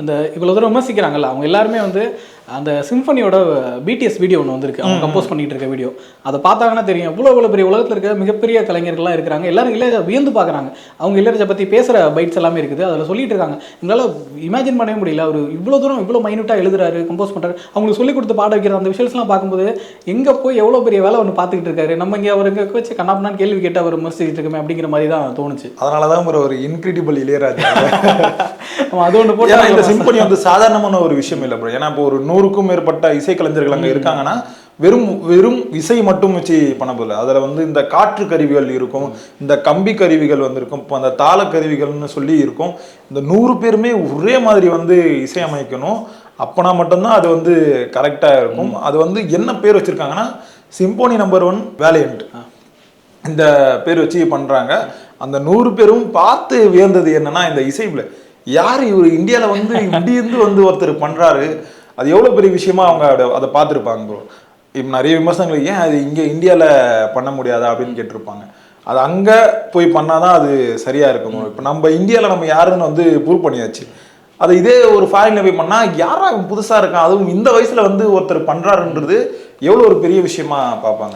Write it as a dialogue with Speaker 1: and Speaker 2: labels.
Speaker 1: அந்த இவ்வளோ தூரம் விமர்சிக்கிறாங்கல்ல அவங்க எல்லாருமே வந்து அந்த சிம்பனியோட பிடிஎஸ் வீடியோ ஒன்று வந்திருக்கு, அவங்க கம்போஸ் பண்ணிட்டு இருக்க வீடியோ. அதை பார்த்தாங்கன்னா தெரியும் இவ்வளோ பெரிய உலகத்தில் இருக்க மிகப்பெரிய கலைஞர்கள்லாம் இருக்கிறாங்க. எல்லாரும் இளையராஜா வியந்து பார்க்குறாங்க. அவங்க இளையராஜா பற்றி பேசுகிற பைட்ஸ் எல்லாமே இருக்குது, அதில் சொல்லிட்டு இருக்காங்க. எங்களால் இமேஜின் பண்ணவே முடியல, அவர் இவ்வளோ தூரம் இவ்வளோ மைனூட்டாக எழுதுறாரு, கம்போஸ் பண்ணுறாரு. அவங்களுக்கு சொல்லிக் கொடுத்து பாட வைக்கிற அந்த விஷயம்லாம் பார்க்கும்போது எங்கே போய் எவ்வளோ பெரிய வேலை ஒன்று பார்த்துக்கிட்டு இருக்காரு, நம்ம இங்கே அவர் இங்கே வச்சு கண்ணாப்பண்ணான்னு கேள்வி கேட்டு அவர் விமர்சிச்சுட்டு இருக்கமே அப்படிங்கிற மாதிரி தான் தோணுச்சு.
Speaker 2: அதனால தான் ஒரு இன்கிரெடிபிள் இளையராஜா.
Speaker 1: அது ஒன்று போட்டு
Speaker 2: இந்த சிம்பனி வந்து சாதாரணமான ஒரு விஷயம் இல்லை ப்ரோ. ஏன்னா இப்போ ஒரு 100க்கும் மேற்பட்ட இசைக்கலைஞர்கள் அங்கே இருக்காங்கன்னா வெறும் இசை மட்டும் வச்சு பண்ண போதில்லை. அதில் வந்து இந்த காற்று கருவிகள் இருக்கும், இந்த கம்பி கருவிகள் வந்து இருக்கும், இப்போ அந்த தாள கருவிகள்னு சொல்லி இருக்கும். இந்த 100 பேருமே ஒரே மாதிரி வந்து இசையமைக்கணும். அப்போனா மட்டும்தான் அது வந்து கரெக்டாக இருக்கும். அது வந்து என்ன பேர் வச்சுருக்காங்கன்னா சிம்போனி நம்பர் 1 வேலையன்ட் இந்த பேர் வச்சு பண்ணுறாங்க. அந்த 100 பேரும் பார்த்து வியந்தது என்னன்னா, இந்த இசைவில் யார் இவர் இந்தியாவில் வந்து இப்படி இருந்து வந்து ஒருத்தர் பண்ணுறாரு, அது எவ்வளோ பெரிய விஷயமா அவங்க அதை பார்த்துருப்பாங்க ப்ரோ. இப்போ நிறைய விமர்சனங்கள் ஏன் அது இங்கே இந்தியாவில் பண்ண முடியாதா அப்படின்னு கேட்டிருப்பாங்க. அது அங்கே போய் பண்ணாதான் அது சரியாக இருக்கும். இப்போ நம்ம இந்தியாவில் நம்ம யாருன்னு வந்து ப்ரூவ் பண்ணியாச்சு. அது இதே ஒரு ஃபாரின்ல போய் பண்ணால் யாரா புதுசாக இருக்கான், அதுவும் இந்த வயசில் வந்து ஒருத்தர் பண்ணுறாருன்றது எவ்வளோ ஒரு பெரிய விஷயமா பார்ப்பாங்க.